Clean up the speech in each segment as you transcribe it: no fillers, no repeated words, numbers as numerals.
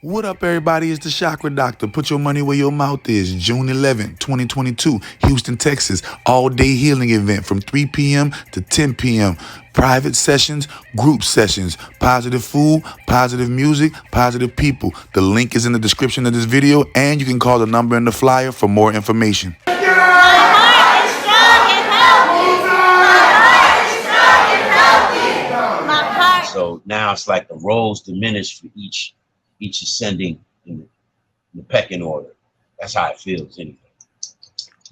What up, everybody? It's the Chakra Doctor. Put your money where your mouth is. June 11th, 2022, Houston, Texas. All-day healing event from 3 p.m. to 10 p.m. Private sessions, group sessions, positive food, positive music, positive people. The link is in the description of this video, and you can call the number in the flyer for more information. So now it's like the roles diminish for each ascending in the pecking order. That's how it feels anyway.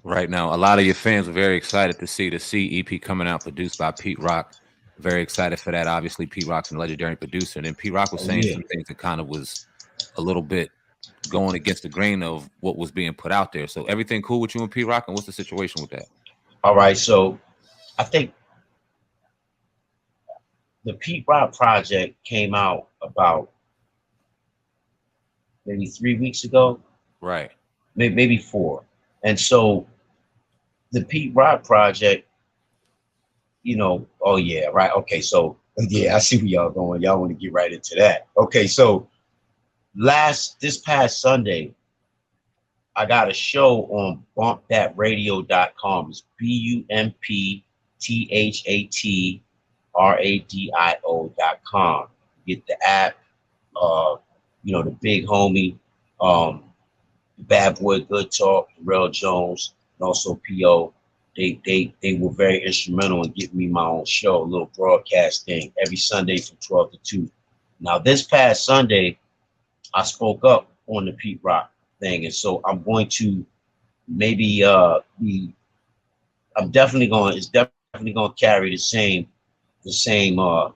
Right now, a lot of your fans are very excited to see the C EP coming out, produced by Pete Rock. Very excited for that. Obviously, Pete Rock's a legendary producer, and then Pete Rock was saying some things that kind of was a little bit going against the grain of what was being put out there. So everything cool with you and Pete Rock, and what's the situation with that? All right, so I think the Pete Rock project came out about maybe 3 weeks ago. Right. Maybe 4. And so the Pete Rock project, you know, oh yeah, right. Okay, so yeah, I see where y'all going. Y'all want to get right into that. Okay, so this past Sunday, I got a show on bumpthatradio.com. It's bumpthatradio.com. Get the app, you know, the big homie, Bad Boy Good Talk, Darrell Jones, and also P.O. They were very instrumental in giving me my own show, a little broadcast thing every Sunday from 12 to 2. Now, this past Sunday, I spoke up on the Pete Rock thing, and so I'm going to maybe it's definitely going to carry the same you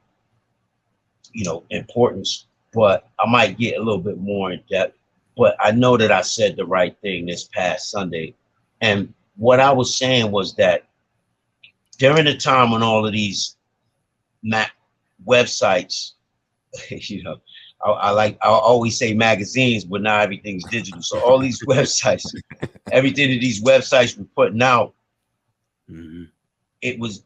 know, importance, but I might get a little bit more in depth. But I know that I said the right thing this past Sunday. And what I was saying was that during the time when all of these websites, you know, I always say magazines, but now everything's digital. So all these websites, everything that these websites were putting out, it was,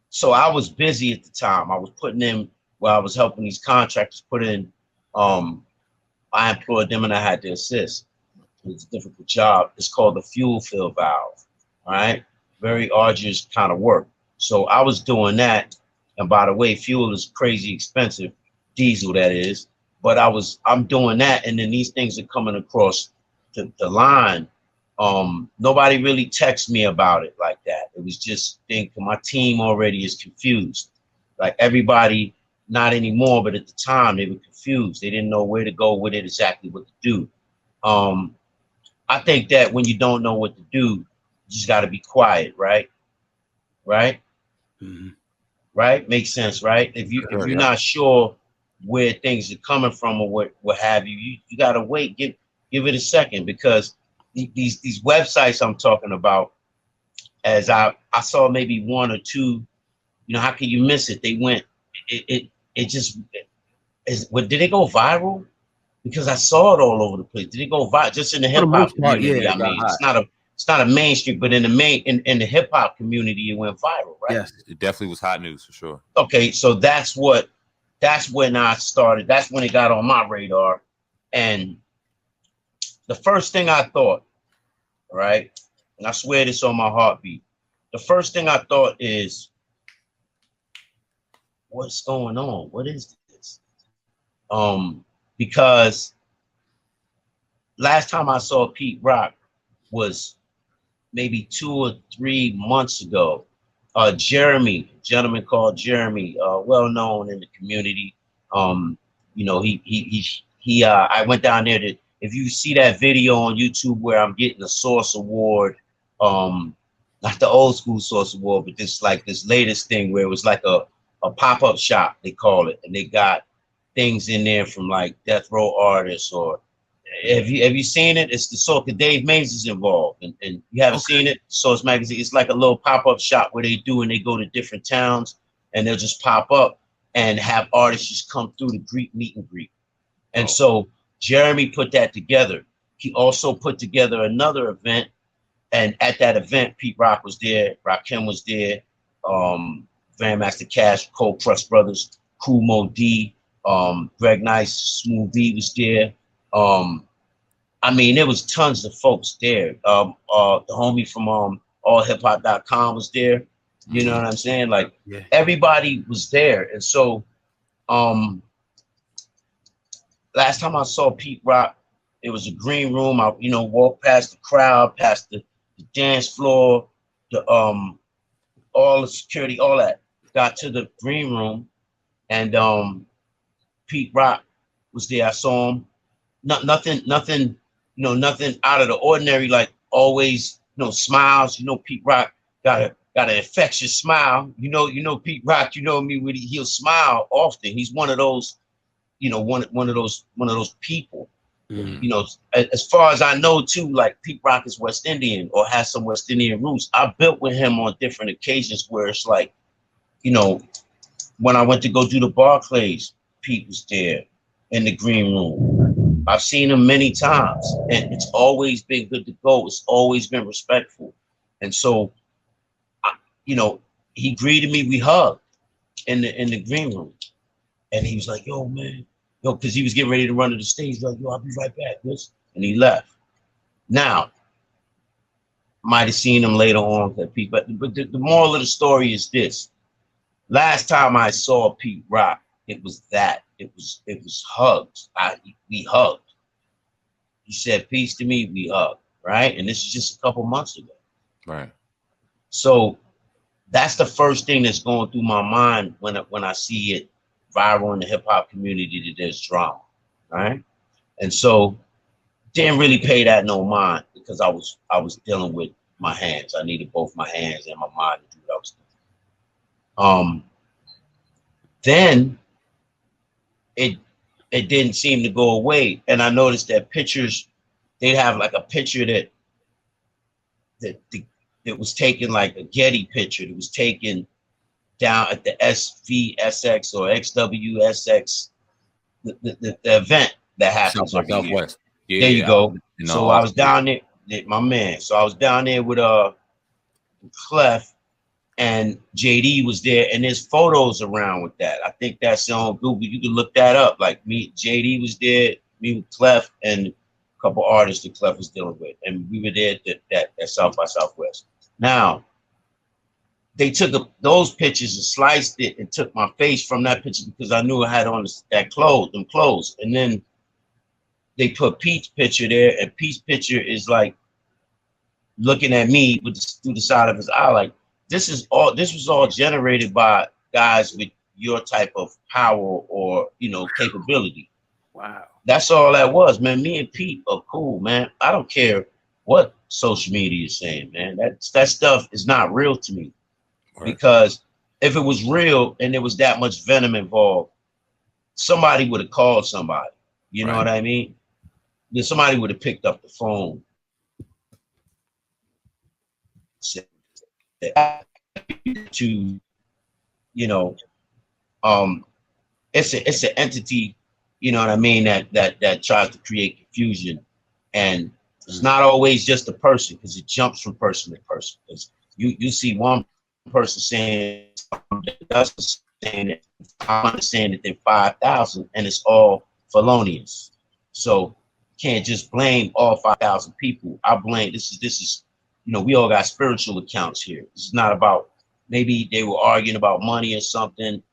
so I was busy at the time. I was putting in, I was helping these contractors put in, I employed them and I had to assist. It was a difficult job. It's called the fuel fill valve. All right. Very arduous kind of work. So I was doing that. And by the way, fuel is crazy expensive. Diesel, that is. But I'm doing that. And then these things are coming across the line. Nobody really texted me about it like that. It was just my team already is confused. Like everybody, not anymore, but at the time they were confused. They didn't know where to go with it, exactly what to do. I think that when you don't know what to do, you just got to be quiet, right? Right? Right? Makes sense, right? If you're not sure where things are coming from or what have you, you got to wait, give it a second, because these websites I'm talking about, as I saw maybe 1 or 2, you know, how can you miss it? They went, did it go viral? Because I saw it all over the place. Did it go viral? Just in the hip hop community? Yeah, I mean, it's not a mainstream, but in the hip hop community, it went viral, right? Yes, it definitely was hot news for sure. Okay, so that's when I started. That's when it got on my radar, and the first thing I thought, right, and I swear this on my heartbeat, the first thing I thought is, what's going on? What is this? Because last time I saw Pete Rock was maybe 2 or 3 months ago. Jeremy, a gentleman called Jeremy, well known in the community. You know, I went down there to, if you see that video on YouTube where I'm getting a Source Award, not the old school Source Award, but this latest thing where it was like a pop-up shop, they call it, and they got things in there from like death row artists, or have you seen it? It's the Source, Dave Mays is involved, and you haven't seen it. Source Magazine. It's like a little pop-up shop where they go to different towns and they'll just pop up and have artists just come through to meet and greet. And so Jeremy put that together. He also put together another event, and at that event, Pete Rock was there, Rakim was there, Grandmaster Cash, Cold Crush Brothers, Cool Mo D, Greg Nice, Smooth B was there. I mean, there was tons of folks there. The homie from allhiphop.com was there. You know what I'm saying? Like everybody was there. And so last time I saw Pete Rock, it was a green room. I, walked past the crowd, past the dance floor, the all the security, all that. Got to the green room, and Pete Rock was there. I saw him. Nothing, nothing out of the ordinary. Like always, smiles. Pete Rock got an infectious smile. Pete Rock. You know me, he'll smile often. He's one of those, one of those people. As far as I know too, like Pete Rock is West Indian or has some West Indian roots. I built with him on different occasions where it's like, when I went to go do the Barclays, Pete was there in the green room. I've seen him many times, and it's always been good to go. It's always been respectful. And so, he greeted me. We hugged in the green room, and he was like, "Yo, man, yo," because he was getting ready to run to the stage. He's like, "Yo, I'll be right back," and he left. Now, might have seen him later on, but the moral of the story is this: last time I saw Pete Rock, it was hugs. We hugged. He said peace to me. We hugged, right? And this is just a couple months ago, right? So that's the first thing that's going through my mind when I see it viral in the hip hop community that there's drama, right? And so didn't really pay that no mind because I was dealing with my hands. I needed both my hands and my mind to do what I was doing. Then it didn't seem to go away, and I noticed that pictures, they'd have like a picture that was taken, like a Getty picture that was taken down at the SVSX or XWSX, the event that happens South by Southwest. Yeah, there you go. So I was down there, my man. So I was down there with Clef, and JD was there, and there's photos around with that. I think that's on Google. You can look that up. Like me, JD was there, me with Clef, and a couple artists that Clef was dealing with, and we were there at South by Southwest. Now, they took those pictures and sliced it and took my face from that picture because I knew I had on them clothes. And then they put Pete's picture there, and Pete's picture is like looking at me through the side of his eye. Like this was all generated by guys with your type of power or capability. Wow. That's all that was, man. Me and Pete are cool, man. I don't care what social media is saying, man. That stuff is not real to me. Because if it was real and there was that much venom involved, somebody would have called somebody. You know what I mean? Then somebody would have picked up the phone. To, it's an entity, you know what I mean, that tries to create confusion, and it's not always just a person because it jumps from person to person. Because you see one person saying that I'm understanding that they're 5,000 and it's all felonious. So you can't just blame all 5,000 people. I blame this is we all got spiritual accounts here. It's not about, maybe they were arguing about money or something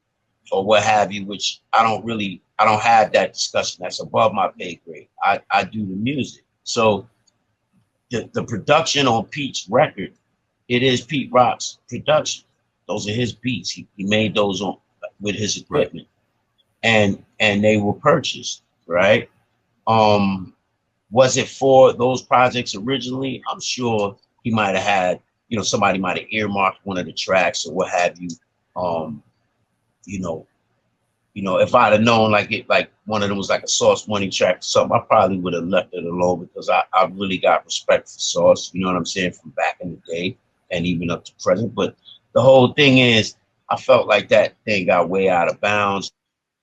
or what have you, which I don't have that discussion. That's above my pay grade. I do the music. So the production on Pete's record, it is Pete Rock's production. Those are his beats. He made those with his equipment, and they were purchased, right? Was it for those projects originally? I'm sure he might have had, somebody might have earmarked one of the tracks or what have you. If I'd have known like one of them was like a Sauce Money track or something, I probably would have left it alone because I really got respect for Sauce, you know what I'm saying, from back in the day and even up to present. But the whole thing is, I felt like that thing got way out of bounds.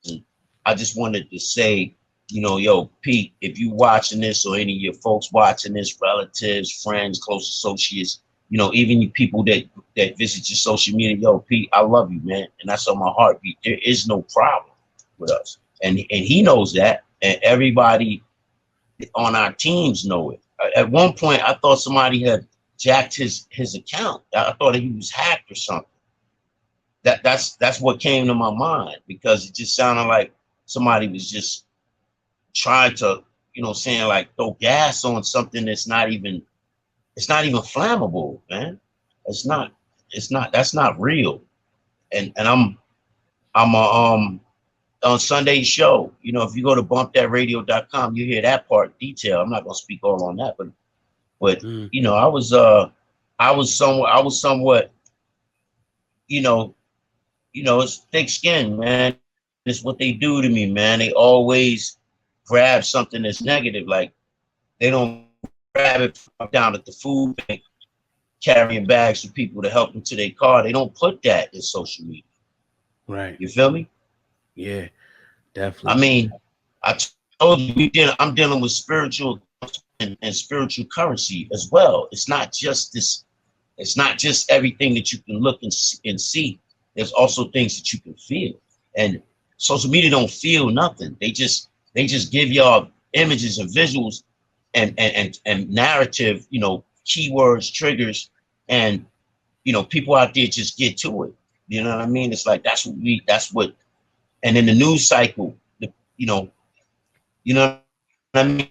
And I just wanted to say, yo, Pete, if you watching this or any of your folks watching this, relatives, friends, close associates, even you people that visit your social media, yo, Pete, I love you, man. And that's on my heartbeat. There is no problem with us. and he knows that, and everybody on our teams know it. At one point, I thought somebody had jacked his account. I thought he was hacked or something. That's what came to my mind, because it just sounded like somebody was just trying to, saying like throw gas on something that's not even flammable, man. That's not real. And I'm on Sunday's show. If you go to bumpthatradio.com, you hear that part detail. I'm not gonna speak all on that, but I was somewhat, it's thick skin, man. It's what they do to me, man. They always grab something that's negative. Like, they don't grab it down at the food bank, carrying bags for people to help them to their car. They don't put that in social media. Right. You feel me? Yeah, definitely. I mean, I told you I'm dealing with spiritual and spiritual currency as well. It's not just this. It's not just everything that you can look and see. There's also things that you can feel. And social media don't feel nothing. They just give y'all images and visuals and narrative, keywords, triggers, and people out there just get to it. You know what I mean? It's like that's what and in the news cycle, you know what I mean?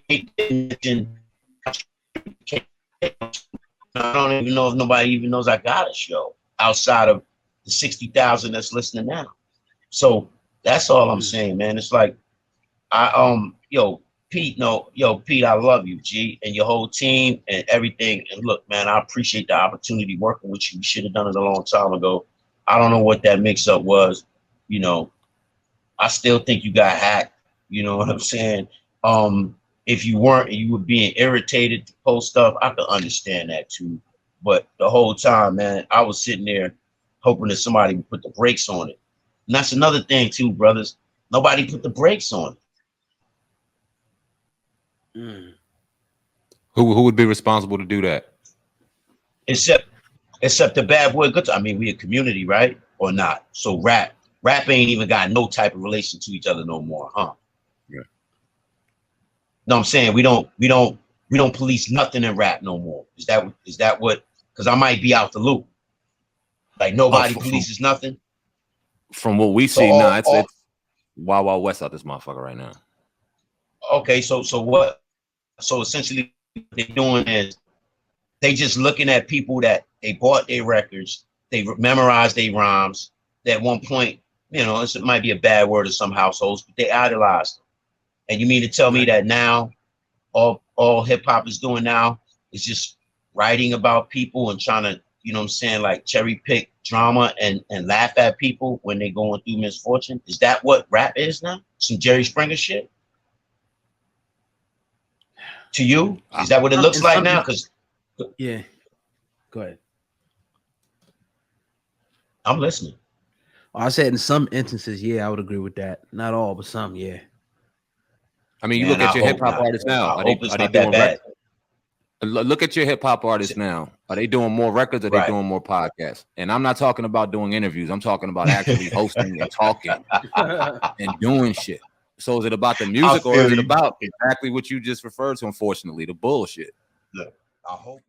I don't even know if nobody even knows I got a show outside of the 60,000 that's listening now. So that's all I'm saying, man. It's like Pete, I love you, G, and your whole team and everything. And look, man, I appreciate the opportunity working with you. We should have done it a long time ago. I don't know what that mix-up was. I still think you got hacked. You know what I'm saying? If you weren't, you were being irritated to post stuff, I could understand that too. But the whole time, man, I was sitting there hoping that somebody would put the brakes on it. And that's another thing too, brothers. Nobody put the brakes on it. Who would be responsible to do that? Except the bad boy good. I mean, we a community, right? Or not? So rap ain't even got no type of relation to each other no more, huh? Yeah. No, I'm saying we don't police nothing in rap no more. Is that what? Because I might be out the loop. Like nobody polices nothing. From what we see now, it's Wild Wild West out this motherfucker right now. Okay, so what? So essentially, what they're doing is they just looking at people that they bought their records, they memorized their rhymes. At one point, it might be a bad word in some households, but they idolized them. And you mean to tell me that now all hip hop is doing now is just writing about people and trying to, like cherry pick drama and laugh at people when they're going through misfortune? Is that what rap is now? Some Jerry Springer shit? To you? Is that what it looks like now? Because yeah. Go ahead. I'm listening. I said in some instances, yeah, I would agree with that. Not all, but some, yeah. I mean, you look at your hip hop artists now. Are they doing records? Look at your hip hop artists now. Are they doing more records or are they doing more podcasts? And I'm not talking about doing interviews. I'm talking about actually hosting and talking and doing shit. So is it about the music or is it about exactly what you just referred to, unfortunately, the bullshit? Look, I hope.